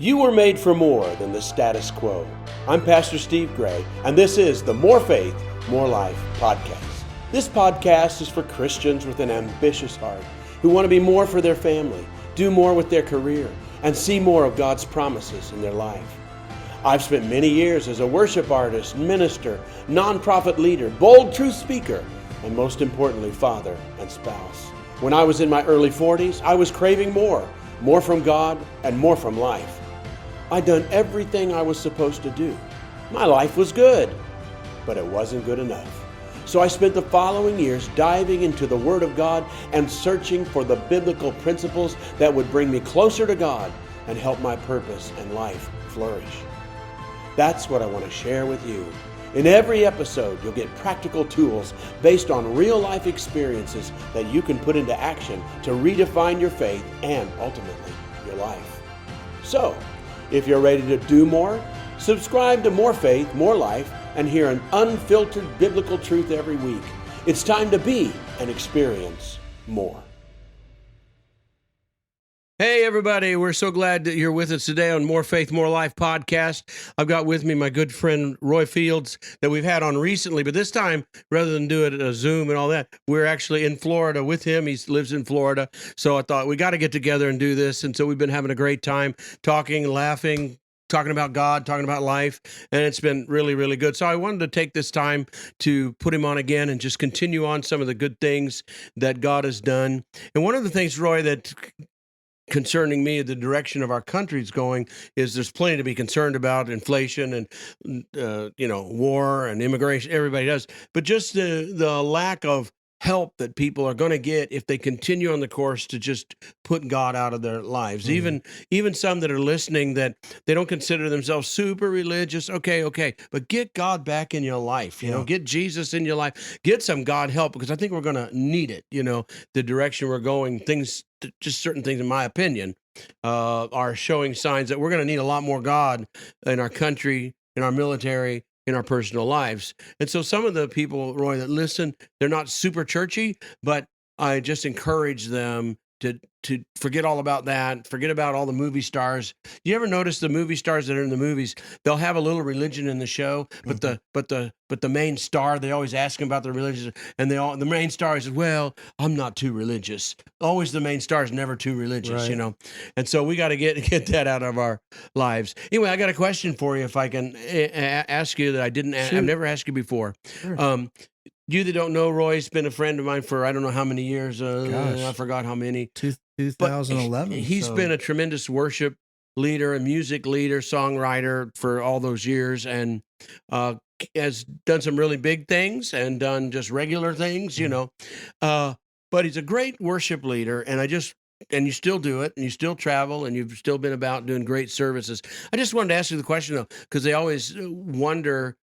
You were made for more than the status quo. I'm Pastor Steve Gray, and this is the More Faith, More Life podcast. This podcast is for Christians with an ambitious heart who want to be more for their family, do more with their career, and see more of God's promises in their life. I've spent many years as a worship artist, minister, nonprofit leader, bold truth speaker, and most importantly, father and spouse. When I was in my early 40s, I was craving more from God and more from life. I'd done everything I was supposed to do. My life was good, but it wasn't good enough. So I spent the following years diving into the Word of God and searching for the biblical principles that would bring me closer to God and help my purpose and life flourish. That's what I want to share with you. In every episode, you'll get practical tools based on real-life experiences that you can put into action to redefine your faith and ultimately your life. So, if you're ready to do more, subscribe to More Faith, More Life, and hear an unfiltered biblical truth every week. It's time to be and experience more. Hey, everybody. We're so glad that you're with us today on More Faith, More Life podcast. I've got with me my good friend Roy Fields that we've had on recently, but this time, rather than do it a Zoom and all that, we're actually in Florida with him. He lives in Florida. So I thought we got to get together and do this. And so we've been having a great time talking, laughing, talking about God, talking about life, and it's been really, really good. So I wanted to take this time to put him on again and just continue on some of the good things that God has done. And one of the things, Roy, that concerning me, the direction of our country is going, is there's plenty to be concerned about, inflation and war and immigration. Everybody does, but just the lack of help that people are going to get if they continue on the course to just put God out of their lives. Even some that are listening that they don't consider themselves super religious. Okay, but get God back in your life. Get Jesus in your life. Get some God help, because I think we're going to need it. The direction we're going, just certain things, in my opinion, are showing signs that we're going to need a lot more God in our country, in our military, in our personal lives. And so some of the people, Roy, that listen, they're not super churchy, but I just encourage them to forget all about that, forget about all the movie stars. You ever notice the movie stars that are in the movies, they'll have a little religion in the show, but the main star, they always ask him about their religion, and the main star says, well, I'm not too religious. Always the main star is never too religious, Right. And so we got to get that out of our lives. Anyway, I got a question for you, if I can ask you, that I didn't I've Shoot. never asked you before. Sure. You that don't know, Roy's been a friend of mine for I don't know how many years. Gosh. I forgot how many. Two- But 2011. he's so been a tremendous worship leader, a music leader, songwriter for all those years, and has done some really big things and done just regular things, But he's a great worship leader, and you still do it, and you still travel, and you've still been about doing great services. I just wanted to ask you the question, though, because they always wonder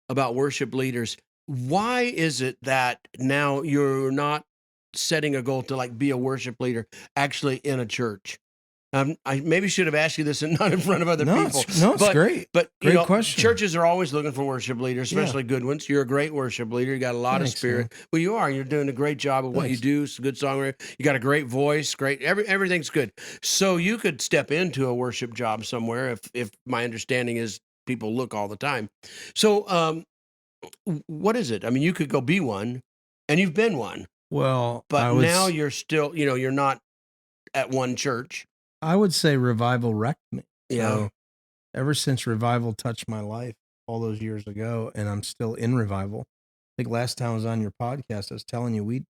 about worship leaders. Why is it that now you're not setting a goal to be a worship leader actually in a church? I maybe should have asked you this and not in front of other people. It's great. But Great question. churches are always looking for worship leaders, especially good ones. You're a great worship leader. You got a lot of Thanks, spirit. Well, you are. You're doing a great job of what you Thanks. do. It's a good songwriter. You got a great voice. Great. Everything's good. So you could step into a worship job somewhere if my understanding is people look all the time. So what is it? I mean, you could go be one, and you've been one, Well, but now you're still, you're not at one church. I would say revival wrecked me. Yeah. So ever since revival touched my life all those years ago, and I'm still in revival. I think last time I was on your podcast, I was telling you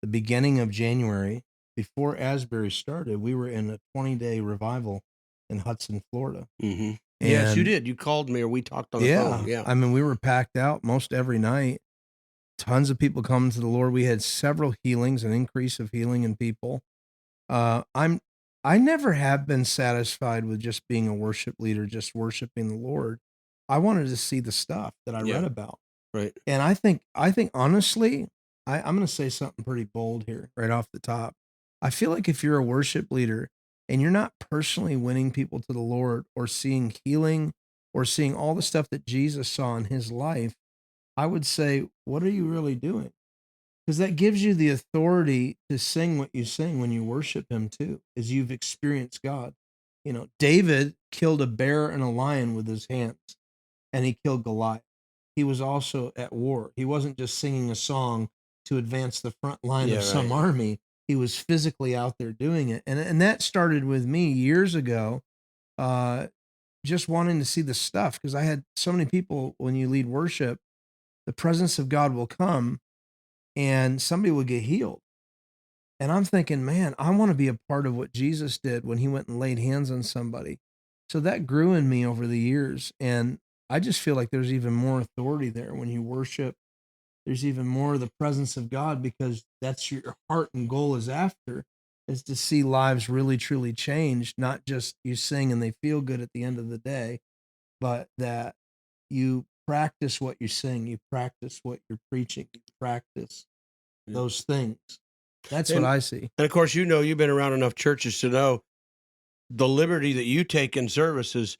the beginning of January, before Asbury started, we were in a 20-day revival in Hudson, Florida. Mm-hmm. Yes, you And did. You called me, or we talked on the phone. Yeah. I mean, we were packed out most every night. Tons of people coming to the Lord. We had several healings, an increase of healing in people. I never have been satisfied with just being a worship leader, just worshiping the Lord. I wanted to see the stuff that I read about. Right. And I think honestly, I'm going to say something pretty bold here right off the top. I feel like if you're a worship leader and you're not personally winning people to the Lord, or seeing healing, or seeing all the stuff that Jesus saw in his life, I would say, what are you really doing? Because that gives you the authority to sing what you sing when you worship him too, as you've experienced God. David killed a bear and a lion with his hands, and he killed Goliath. He was also at war. He wasn't just singing a song to advance the front line of some army. He was physically out there doing it. And that started with me years ago, just wanting to see the stuff, because I had so many people, when you lead worship, the presence of God will come and somebody will get healed. And I'm thinking, man, I want to be a part of what Jesus did when he went and laid hands on somebody. So that grew in me over the years. And I just feel like there's even more authority there when you worship. There's even more of the presence of God, because that's your heart and goal is to see lives really, truly change. Not just you sing and they feel good at the end of the day, but that you practice what you sing, you practice what you're preaching, you practice those things. That's what I see. And of course, you've been around enough churches to know the liberty that you take in services.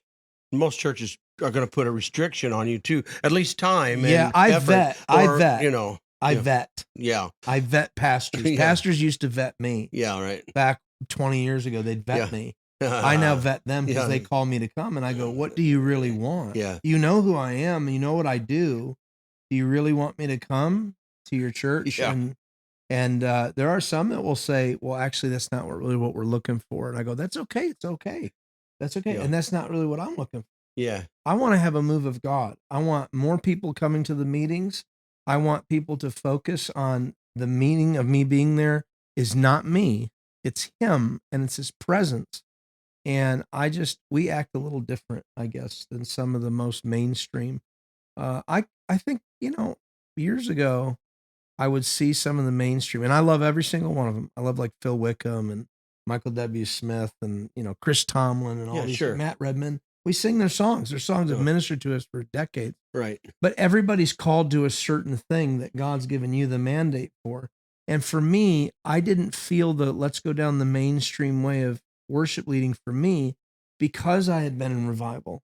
Most churches are going to put a restriction on you too, at least time. Yeah, and I effort, vet. I vet. I vet. Yeah. I vet pastors. Yeah. Pastors used to vet me. Yeah, right. Back 20 years ago, they'd vet me. I now vet them because they call me to come, and I go, what do you really want? Yeah. You know who I am, and you know what I do. Do you really want me to come to your church? Yeah. And there are some that will say, well, actually, that's not really what we're looking for. And I go, that's okay. It's okay. That's okay. Yeah. And that's not really what I'm looking for. Yeah. I want to have a move of God. I want more people coming to the meetings. I want people to focus on the meaning of me being there is not me. It's him, and it's his presence. And we act a little different, I guess, than some of the most mainstream. I think, years ago, I would see some of the mainstream, and I love every single one of them. I love like Phil Wickham and Michael W. Smith and, Chris Tomlin and all these, Matt Redman. We sing their songs. Their songs have ministered to us for decades. Right. But everybody's called to a certain thing that God's given you the mandate for. And for me, I didn't feel let's go down the mainstream way of worship leading for me, because I had been in revival,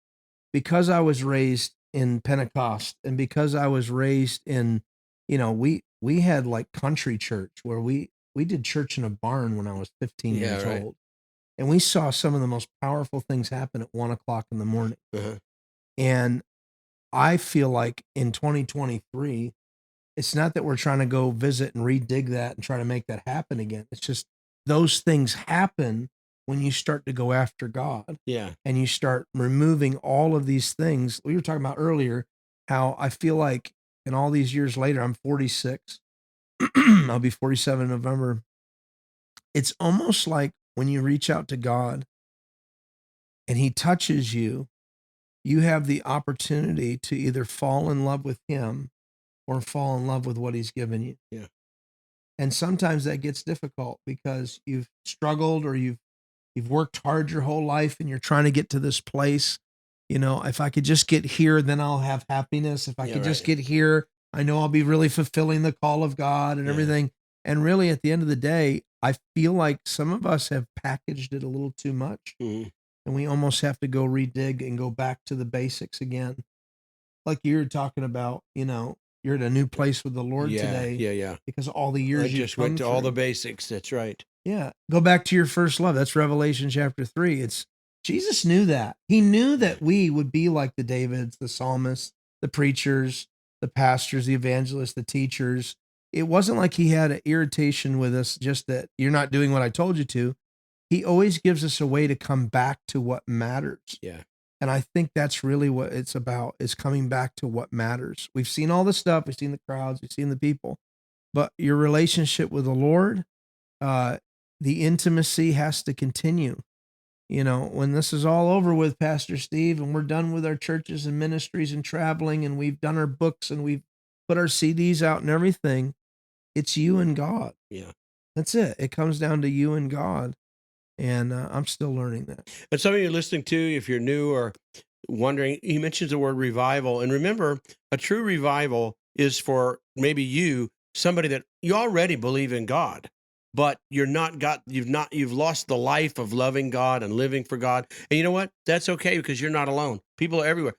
because I was raised in Pentecost, and because I was raised in, we had like country church where we did church in a barn when I was 15 years old. And we saw some of the most powerful things happen at 1:00 in the morning. And I feel like in 2023, it's not that we're trying to go visit and redig that and try to make that happen again. It's just those things happen when you start to go after God. Yeah. And you start removing all of these things. We were talking about earlier how I feel like, and all these years later, I'm 46. I'll be 47 in November. It's almost like when you reach out to God and he touches you, you have the opportunity to either fall in love with him or fall in love with what he's given you. Yeah. And sometimes that gets difficult because you've struggled, or you've worked hard your whole life and you're trying to get to this place. If I could just get here, then I'll have happiness. If I could just get here, I know I'll be really fulfilling the call of God and everything. And really, at the end of the day, I feel like some of us have packaged it a little too much. Mm-hmm. And we almost have to go redig and go back to the basics again. Like you were talking about, you're at a new place with the Lord today. Yeah. Because all the years you just went to all the basics. That's right. Yeah. Go back to your first love. That's Revelation chapter 3. Jesus knew that. He knew that we would be like the Davids, the psalmists, the preachers, the pastors, the evangelists, the teachers. It wasn't like he had an irritation with us, just that you're not doing what I told you to. He always gives us a way to come back to what matters. Yeah. And I think that's really what it's about, is coming back to what matters. We've seen all the stuff. We've seen the crowds. We've seen the people. But your relationship with the Lord, the intimacy has to continue. When this is all over with, Pastor Steve, and we're done with our churches and ministries and traveling, and we've done our books and we've put our CDs out and everything, it's you and God. Yeah. That's it. It comes down to you and God. And I'm still learning that. And some of you listening to, if you're new or wondering, he mentions the word revival. And remember, a true revival is for maybe somebody that you already believe in God, but you've lost the life of loving God and living for God. And you know what? That's okay, because you're not alone. People are everywhere.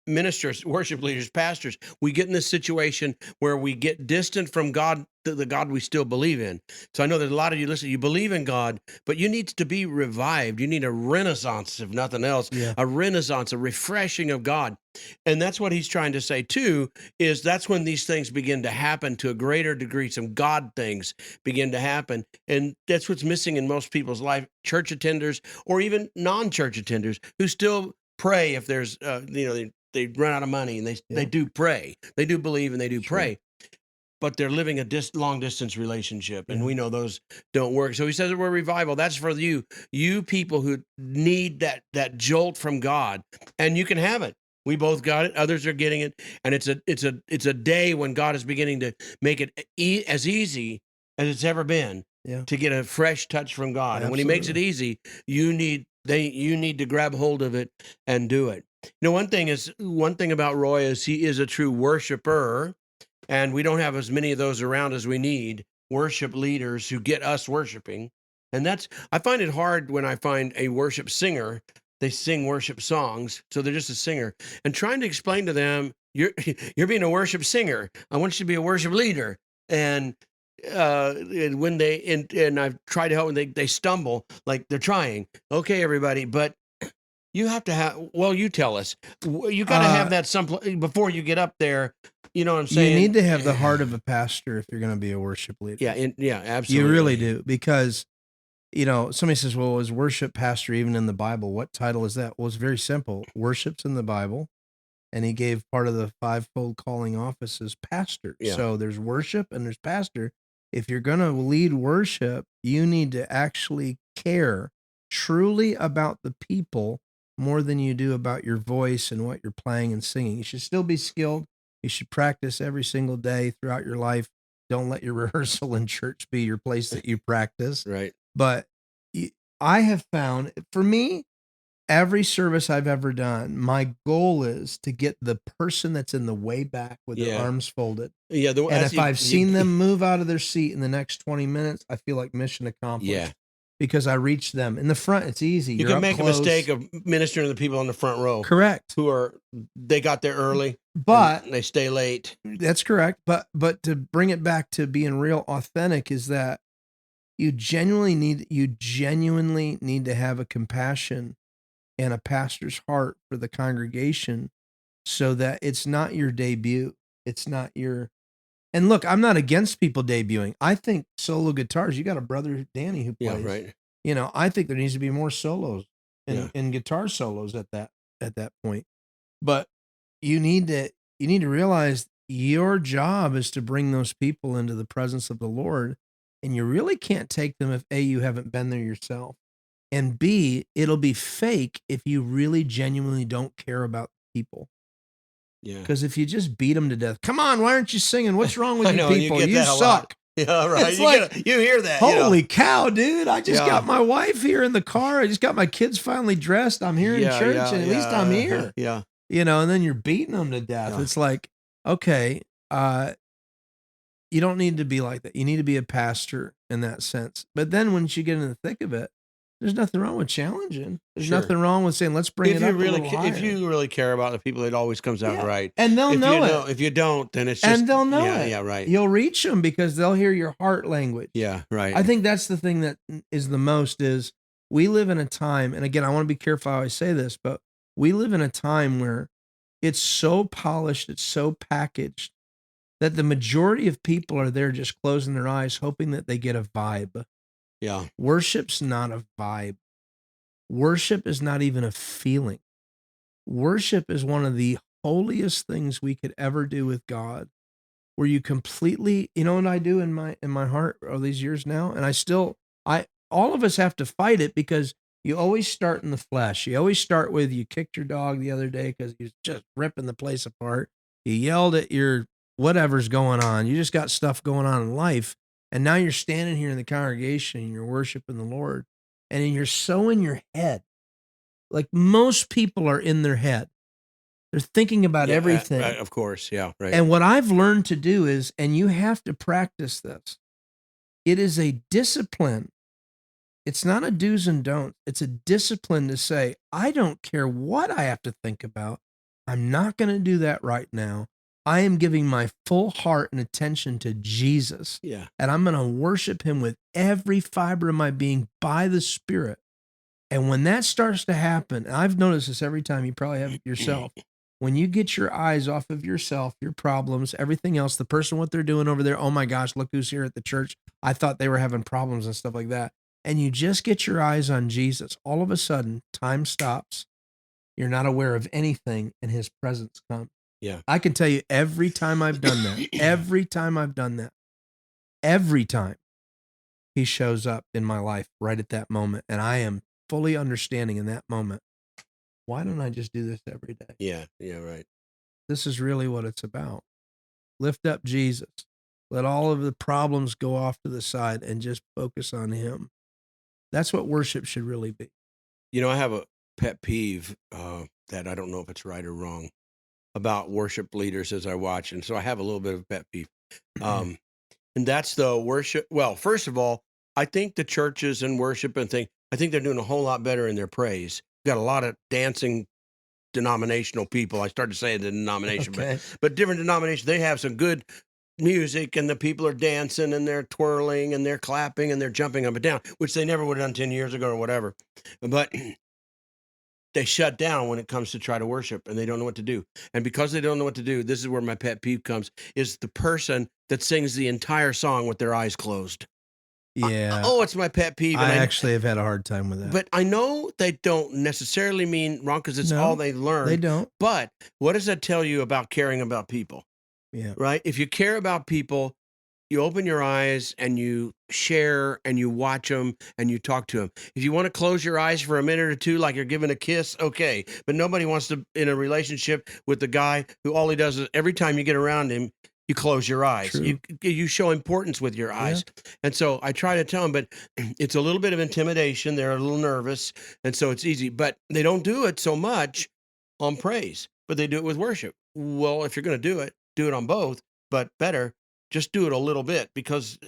ministers, worship leaders, pastors, we get in this situation where we get distant from God, the God we still believe in. So I know there's a lot of you listen, you believe in God, but you need to be revived. You need a renaissance, if nothing else, Yeah. a renaissance, a refreshing of God. And that's what he's trying to say too, is that's when these things begin to happen to a greater degree. Some God things begin to happen. And that's what's missing in most people's life, church attenders or even non-church attenders who still pray if there's, they run out of money and they Yeah. do pray. They do believe and they do Sure. pray, but they're living a long distance relationship. And Yeah. we know those don't work. So he says that we're revival. That's for you people who need that jolt from God, and you can have it. We both got it. Others are getting it. And it's a day when God is beginning to make it as easy as it's ever been Yeah. to get a fresh touch from God. And when he makes it Absolutely. easy, you need to grab hold of it and do it. One thing about Roy is he is a true worshiper, and we don't have as many of those around as we need, worship leaders who get us worshiping. And I find it hard when I find a worship singer, they sing worship songs, so they're just a singer, and trying to explain to them, you're being a worship singer. I want you to be a worship leader. And when and I've tried to help them, they stumble, like they're trying. Okay, everybody, but you have to have, well, you tell us, you got to have that before you get up there. You know what I'm saying? You need to have the heart of a pastor if you're going to be a worship leader. Yeah, absolutely. You really do, because, somebody says, well, is worship pastor even in the Bible? What title is that? Well, it's very simple. Worship's in the Bible, and he gave part of the fivefold calling office as pastor. Yeah. So there's worship and there's pastor. If you're going to lead worship, you need to actually care truly about the people more than you do about your voice and what you're playing and singing. You should still be skilled. You should practice every single day throughout your life. Don't let your rehearsal in church be your place that you practice. Right. But I have found, for me, every service I've ever done, my goal is to get the person that's in the way back with their arms folded. Yeah. And if I've seen them move out of their seat in the next 20 minutes, I feel like mission accomplished. Yeah. Because I reached them. In the front, it's easy. You can make a mistake of ministering to the people on the front row. Correct. They got there early, but they stay late. That's correct. But to bring it back to being real authentic is that you genuinely need to have a compassion and a pastor's heart for the congregation, so that it's not your debut. It's not your. And look, I'm not against people debuting. I think solo guitars, you got a brother, Danny, who plays. Yeah, right. I think there needs to be more solos and guitar solos at that point. But you need to realize your job is to bring those people into the presence of the Lord. And you really can't take them if A, you haven't been there yourself. And B, it'll be fake if you really genuinely don't care about people. Yeah. Because if you just beat them to death, come on, why aren't you singing? What's wrong with I you know, people? You suck. Yeah, right. It's You hear that. Holy cow, dude. I just got my wife here in the car. I just got my kids finally dressed. I'm here in church, and at least I'm here. Yeah. And then you're beating them to death. Yeah. It's like, okay, you don't need to be like that. You need to be a pastor in that sense. But then once you get in the thick of it, there's nothing wrong with challenging. There's nothing wrong with saying, let's bring it up a little higher. If you really care about the people, it always comes out right. And they'll know it. If you don't, then it's just. And they'll know it. Yeah, right. You'll reach them because they'll hear your heart language. Yeah, right. I think that's the thing that is the most is we live in a time, and again, I want to be careful how I say this, but we live in a time where it's so polished, it's so packaged, that the majority of people are there just closing their eyes, hoping that they get a vibe. Yeah. Worship's not a vibe. Worship is not even a feeling. Worship is one of the holiest things we could ever do with God, where you completely, you know what I do in my heart all these years now? And all of us have to fight it, because you always start in the flesh. You always start with, you kicked your dog the other day because he's just ripping the place apart. You yelled at your whatever's going on. You just got stuff going on in life. And now you're standing here in the congregation and you're worshiping the Lord, and you're so in your head. Like most people are in their head. They're thinking about everything. Of course. Yeah. Right. And what I've learned to do is, and you have to practice this, it is a discipline. It's not a do's and don'ts. It's a discipline to say, I don't care what I have to think about. I'm not going to do that right now. I am giving my full heart and attention to Jesus. Yeah. And I'm going to worship him with every fiber of my being by the Spirit. And when that starts to happen, and I've noticed this every time, you probably have it yourself, when you get your eyes off of yourself, your problems, everything else, the person, what they're doing over there, oh my gosh, look who's here at the church. I thought they were having problems and stuff like that. And you just get your eyes on Jesus. All of a sudden, time stops. You're not aware of anything, and his presence comes. Yeah. I can tell you every time I've done that, every time he shows up in my life right at that moment. And I am fully understanding in that moment, why don't I just do this every day? Yeah. Yeah. Right. This is really what it's about. Lift up Jesus. Let all of the problems go off to the side and just focus on him. That's what worship should really be. You know, I have a pet peeve that I don't know if it's right or wrong about worship leaders as I watch. And so I have a little bit of a pet peeve. And that's the worship. Well, first of all, I think the churches and worship and thing, I think they're doing a whole lot better in their praise. Got a lot of dancing denominational people. I started saying the denomination, Okay. but different denominations, they have some good music and the people are dancing and they're twirling and they're clapping and they're jumping up and down, which they never would have done 10 years ago or whatever. But they shut down when it comes to try to worship and they don't know what to do. And because they don't know what to do, this is where my pet peeve comes, is the person that sings the entire song with their eyes closed. Yeah. It's my pet peeve. I actually have had a hard time with that. But I know they don't necessarily mean wrong because it's No, all they learn. They don't. But what does that tell you about caring about people? Yeah. Right? If you care about people, you open your eyes and you share and you watch them and you talk to them. If you want to close your eyes for a minute or two, like you're giving a kiss, okay. But nobody wants to in a relationship with the guy who all he does is every time you get around him, you close your eyes. True. You show importance with your eyes. Yeah. And so I try to tell them, but it's a little bit of intimidation. They're a little nervous. And so it's easy. But they don't do it so much on praise, but they do it with worship. Well, if you're going to do it on both, but better, just do it a little bit, because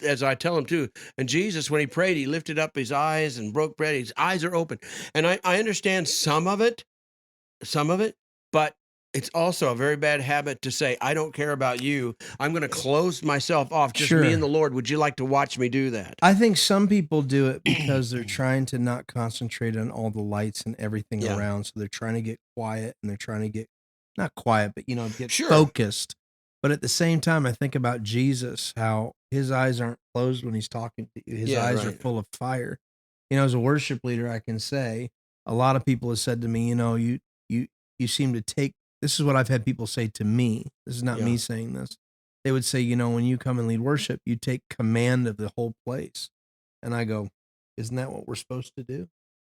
as I tell him too, and Jesus, when he prayed, he lifted up his eyes and broke bread. His eyes are open. And I understand some of it, but it's also a very bad habit to say, I don't care about you. I'm going to close myself off, just me and the Lord. Would you like to watch me do that? I think some people do it because they're trying to not concentrate on all the lights and everything around. So they're trying to get quiet and they're trying to get, not quiet, but, get focused. But at the same time, I think about Jesus, how his eyes aren't closed when he's talking to you. His eyes are full of fire. As a worship leader, I can say a lot of people have said to me, you seem to take, this is what I've had people say to me. This is not me saying this. They would say, when you come and lead worship, you take command of the whole place. And I go, isn't that what we're supposed to do?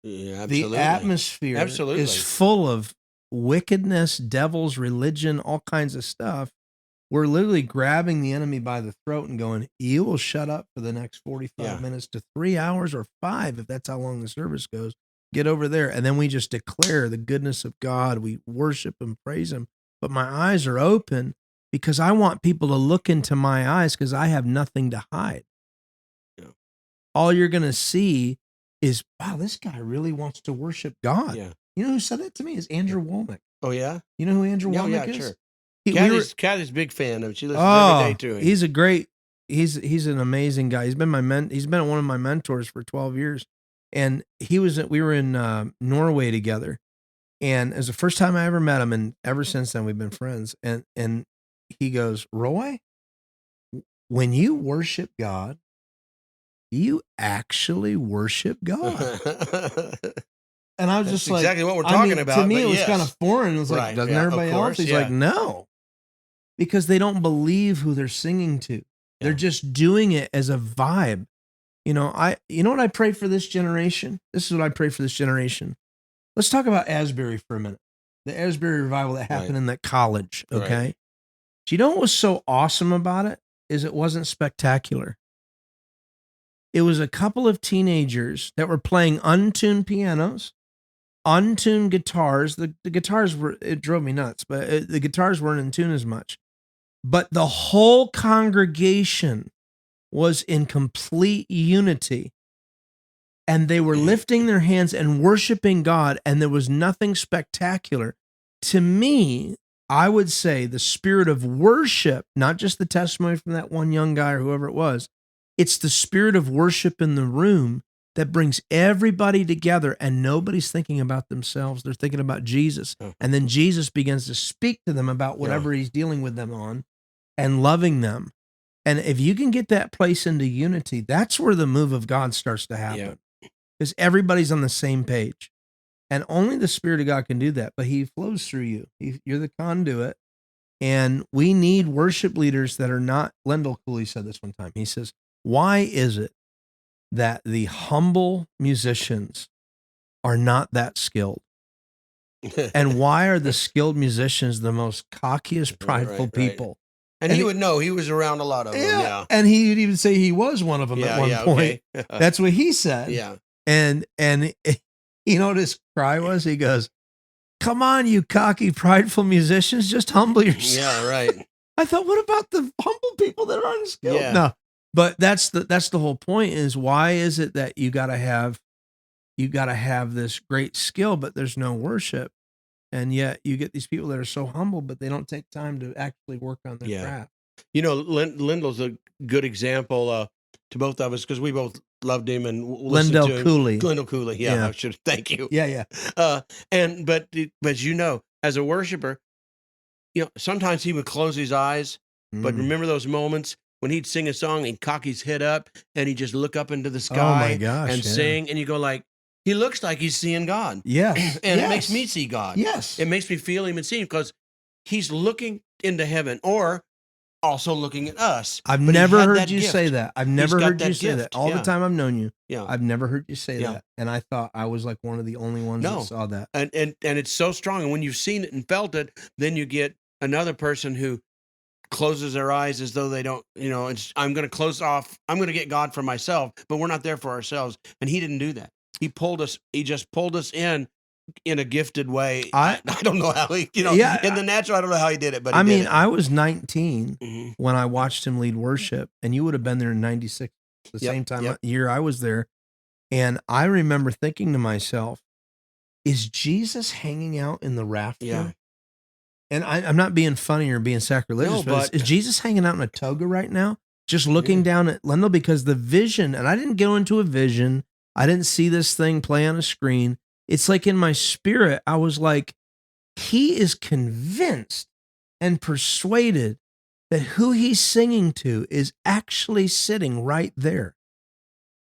Yeah, absolutely. The atmosphere is full of wickedness, devils, religion, all kinds of stuff. We're literally grabbing the enemy by the throat and going, you will shut up for the next 45 minutes to 3 hours or 5, if that's how long the service goes. Get over there. And then we just declare the goodness of God. We worship and praise him. But my eyes are open because I want people to look into my eyes because I have nothing to hide. Yeah. All you're going to see is, wow, this guy really wants to worship God. Yeah. You know who said that to me? Is Andrew Womack. Oh, yeah? You know who Andrew Womack is? Sure. Kathy's a big fan of him. She listens every day to him. He's an amazing guy. He's been one of my mentors for 12 years. And we were in Norway together. And it was the first time I ever met him. And ever since then, we've been friends. And he goes, Roy, when you worship God, you actually worship God. And I was just like, exactly what we're talking about. To me, it was kind of foreign. It was like, doesn't everybody else? He's like, no. Because they don't believe who they're singing to. They're just doing it as a vibe. You know what I pray for this generation? This is what I pray for this generation. Let's talk about Asbury for a minute. The Asbury revival that happened in that college, okay? Right. Do you know what was so awesome about it? Is it wasn't spectacular. It was a couple of teenagers that were playing untuned pianos, untuned guitars. The guitars it drove me nuts, but the guitars weren't in tune as much. But the whole congregation was in complete unity. And they were lifting their hands and worshiping God, and there was nothing spectacular. to me, I would say the spirit of worship, not just the testimony from that one young guy or whoever it was, it's the spirit of worship in the room that brings everybody together and nobody's thinking about themselves. They're thinking about Jesus. Yeah. And then Jesus begins to speak to them about whatever he's dealing with them on and loving them. And if you can get that place into unity, that's where the move of God starts to happen. Because everybody's on the same page. And only the Spirit of God can do that, but he flows through you. You're the conduit. And we need worship leaders that are not, Lendell Cooley said this one time. He says, why is it that the humble musicians are not that skilled? And why are the skilled musicians the most cockiest, prideful people? And he would know. He was around a lot of them. Yeah. And he would even say he was one of them at one point. Okay. That's what he said. Yeah. And you know what his cry was? He goes, come on, you cocky, prideful musicians, just humble yourself. Yeah, right. I thought, what about the humble people that are unskilled? Yeah. No, but that's the whole point is why is it that you gotta have this great skill, but there's no worship. And yet you get these people that are so humble, but they don't take time to actually work on their craft. You know, Lendell's a good example to both of us because we both loved him and listened to him. Lendell Cooley. Yeah, I should. Thank you. Yeah. But you know, as a worshiper, you know, sometimes he would close his eyes, but remember those moments when he'd sing a song and cock his head up and he'd just look up into the sky and sing, and you go like, he looks like he's seeing God. Yes. And it makes me see God. Yes. It makes me feel him and see him because he's looking into heaven or also looking at us. I've never heard you say that. I've never heard you say that. All the time I've known you. Yeah. I've never heard you say that. And I thought I was like one of the only ones that saw that. And it's so strong. And when you've seen it and felt it, then you get another person who closes their eyes as though they don't, you know, I'm going to close off. I'm going to get God for myself, but we're not there for ourselves. And he didn't do that. He just pulled us in a gifted way. I don't know how he, in the natural, I don't know how he did it, but I was 19 when I watched him lead worship, and you would have been there in 96, the same time year I was there. And I remember thinking to myself, is Jesus hanging out in the rafter? Yeah. And I'm not being funny or being sacrilegious, but is Jesus hanging out in a toga right now? Just looking down at Lendell, because the vision, and I didn't go into a vision. I didn't see this thing play on a screen. It's like in my spirit, I was like, he is convinced and persuaded that who he's singing to is actually sitting right there.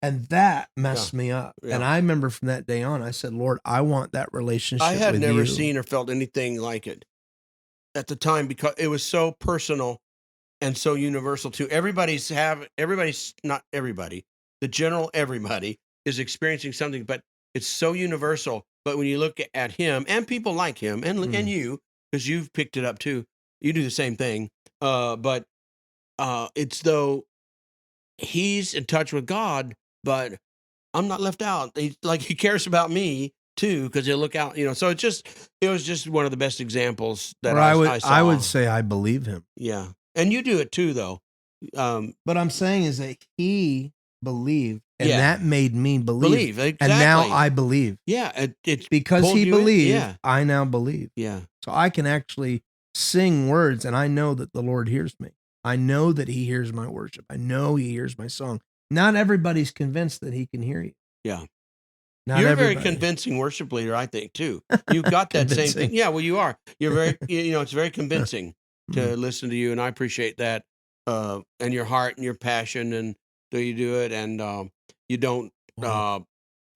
And that messed me up. Yeah. And I remember from that day on, I said, Lord, I want that relationship with you. I had never seen or felt anything like it at the time because it was so personal and so universal too. Everybody's not everybody, the general everybody is experiencing something, but it's so universal. But when you look at him and people like him and you, because you've picked it up too, you do the same thing. But it's though he's in touch with God, but I'm not left out. He cares about me too, because he'll look out, so it was just one of the best examples that I saw. I would say I believe him. Yeah. And you do it too, though. But I'm saying is that he believed, and that made me believe. Exactly. And now I believe. Yeah. It's because he believed, I now believe. Yeah. So I can actually sing words, and I know that the Lord hears me. I know that he hears my worship. I know he hears my song. Not everybody's convinced that he can hear you. Yeah. You're a very convincing worship leader, I think, too. You've got that same thing. Yeah, well, you are. You're very, it's very convincing to listen to you, and I appreciate that, and your heart and your passion, and you do it, and you don't,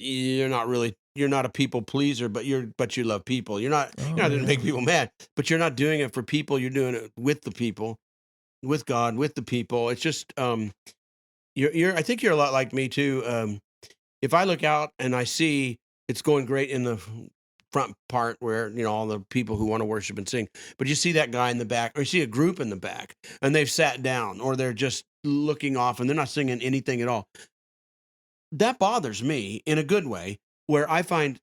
you're not a people pleaser, but you love people. You're not there to make people mad, but you're not doing it for people. You're doing it with the people, with God, with the people. It's just, I think you're a lot like me too. If I look out and I see it's going great in the front part where, all the people who want to worship and sing, but you see that guy in the back, or you see a group in the back and they've sat down, or they're just looking off and they're not singing anything at all. That bothers me in a good way, where I find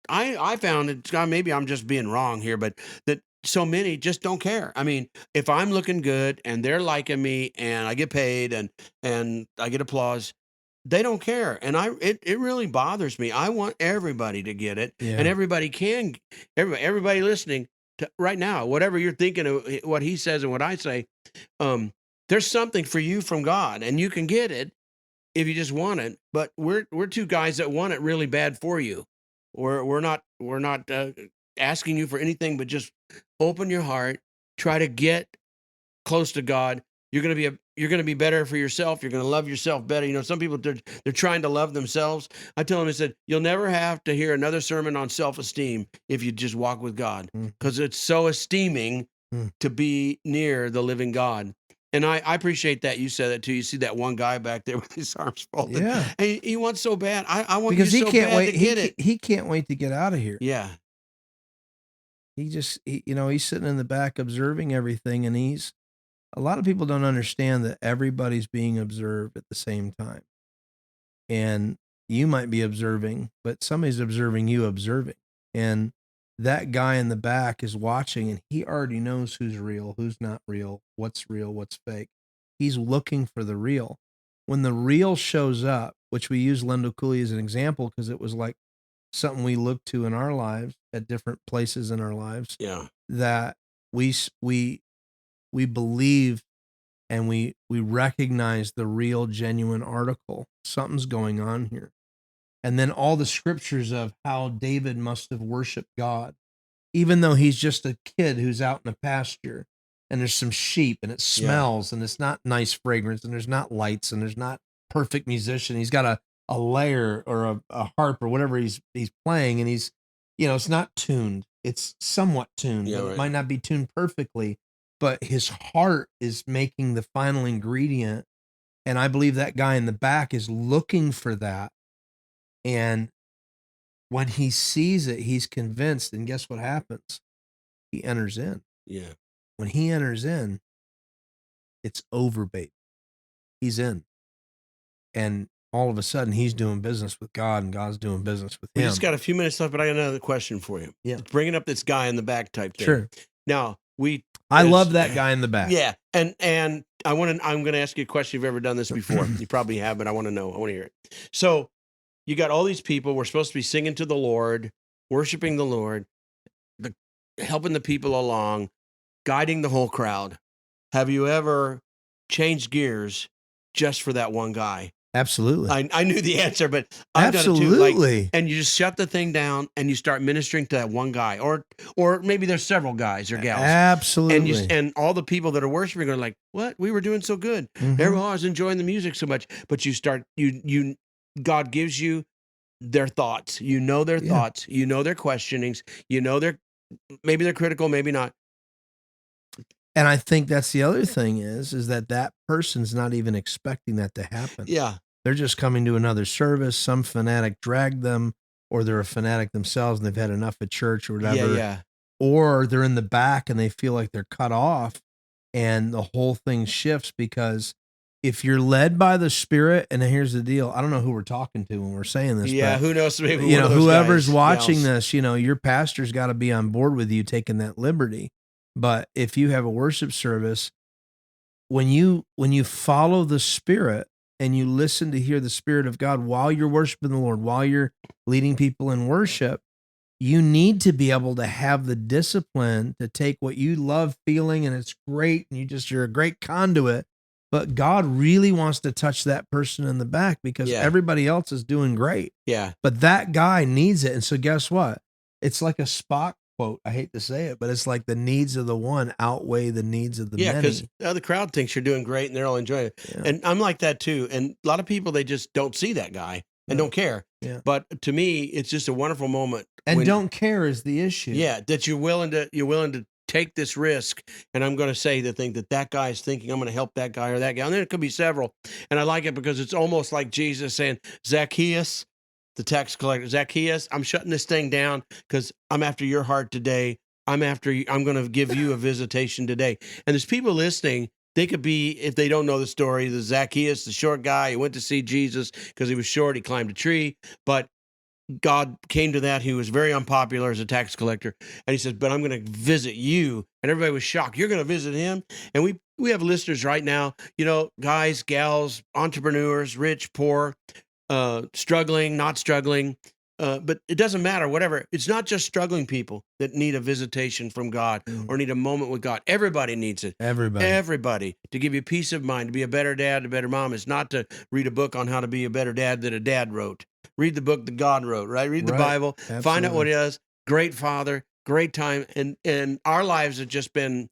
I found it, maybe I'm just being wrong here, but that so many just don't care. I mean, if I'm looking good and they're liking me and I get paid and I get applause, they don't care. And it really bothers me. I want everybody to get it, and Yeah. everybody can, everybody listening to right now, whatever you're thinking of what he says and what I say, there's something for you from God, and you can get it if you just want it. But we're two guys that want it really bad for you. We're not asking you for anything, but just open your heart, try to get close to God. You're gonna be better for yourself. You're gonna love yourself better. You know, some people they're trying to love themselves. I tell them, I said, you'll never have to hear another sermon on self-esteem if you just walk with God, Mhm. because it's so esteeming Mm. to be near the living God. And I appreciate that you said that too. You see that one guy back there with his arms folded, Yeah. and he wants so bad. I want Because you he so can't bad wait. to get it. He can't wait to get out of here. Yeah, He's sitting in the back observing everything, and a lot of people don't understand that everybody's being observed at the same time. And you might be observing, but somebody's observing you observing. And that guy in the back is watching, and he already knows who's real, who's not real, what's fake. He's looking for the real. When the real shows up, which we use Lendo Cooley as an example because it was like something we looked to in our lives at different places in our lives, yeah, that we believe and we recognize the real genuine article. Something's going on here. And then all the scriptures of how David must have worshiped God, even though he's just a kid who's out in a pasture and there's some sheep and it smells and it's not nice fragrance and there's not lights and there's not perfect musician. He's got a lyre or a harp or whatever he's playing, and it's not tuned. It's somewhat tuned, yeah, but it right. might not be tuned perfectly. But his heart is making the final ingredient. And I believe that guy in the back is looking for that. And when he sees it, he's convinced. And guess what happens? He enters in. Yeah. When he enters in, it's over, baby. He's in. And all of a sudden, he's doing business with God, and God's doing business with We him. just got a few minutes left, but I got another question for you. Yeah. Bringing up this guy in the back type thing. Sure. Now, I love that guy in the back. Yeah. And I'm going to ask you a question. If you've ever done this before. You probably have, but I want to know. I want to hear it. So you got all these people. We're supposed to be singing to the Lord, worshiping the Lord, helping the people along, guiding the whole crowd. Have you ever changed gears just for that one guy? Absolutely. I knew the answer, but I've done it too. Absolutely. And you just shut the thing down and you start ministering to that one guy, or maybe there's several guys or gals. Absolutely. And all the people that are worshiping are like, "What? We were doing so good. Mhm. Everyone was enjoying the music so much." But God gives you their thoughts. You know their thoughts. You know their questionings. You know maybe they're critical, maybe not. And I think that's the other thing is that person's not even expecting that to happen. Yeah. They're just coming to another service. Some fanatic dragged them, or they're a fanatic themselves and they've had enough at church or whatever. Yeah. Or they're in the back and they feel like they're cut off, and the whole thing shifts. Because if you're led by the Spirit, and here's the deal, I don't know who we're talking to when we're saying this. Yeah. But, Who knows? Maybe one of those whoever's guys, watching gals. this, your pastor's got to be on board with you taking that liberty. But if you have a worship service, when you follow the Spirit and you listen to hear the Spirit of God while you're worshiping the Lord, while you're leading people in worship, you need to be able to have the discipline to take what you love feeling, and it's great, and you're a great conduit. But God really wants to touch that person in the back, because everybody else is doing great. Yeah. But that guy needs it. And so guess what? It's like a Spock quote. I hate to say it, but it's like the needs of the one outweigh the needs of the many. Yeah, because the crowd thinks you're doing great and they're all enjoying it. Yeah. And I'm like that too. And a lot of people, they just don't see that guy and don't care. Yeah. But to me, it's just a wonderful moment. And don't care is the issue. Yeah, that you're willing to take this risk. And I'm going to say the thing that guy is thinking, I'm going to help that guy or that guy. And then it could be several. And I like it because it's almost like Jesus saying, Zacchaeus, the tax collector, Zacchaeus, I'm shutting this thing down because I'm after your heart today. I'm after you. I'm going to give you a visitation today. And there's people listening. They could be, if they don't know the story, the Zacchaeus, the short guy, he went to see Jesus because he was short. He climbed a tree. But God came to that. He was very unpopular as a tax collector. And he says, but I'm going to visit you. And everybody was shocked. You're going to visit him? And we have listeners right now, guys, gals, entrepreneurs, rich, poor, struggling, not struggling. But it doesn't matter, whatever. It's not just struggling people that need a visitation from God or need a moment with God. Everybody needs it. Everybody. To give you peace of mind, to be a better dad, a better mom. It's not to read a book on how to be a better dad that a dad wrote. Read the book that God wrote, right? Read the Bible. Absolutely. Find out what he does. Great father. Great time, and our lives have just been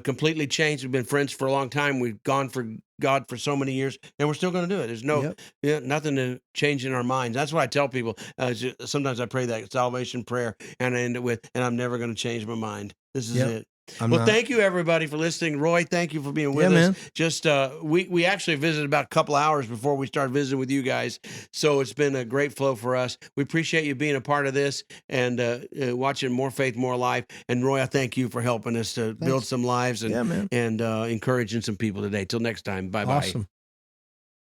completely changed. We've been friends for a long time. We've gone for God for so many years, and we're still going to do it. There's nothing to change in our minds. That's what I tell people. Sometimes I pray that salvation prayer, and I end it with, and I'm never going to change my mind. This is it. Thank you everybody for listening. Roy, thank you for being with us. Man. Just we actually visited about a couple hours before we started visiting with you guys, so it's been a great flow for us. We appreciate you being a part of this and watching More Faith, More Life. And Roy, I thank you for helping us to build some lives and encouraging some people today. Till next time, bye bye. Awesome.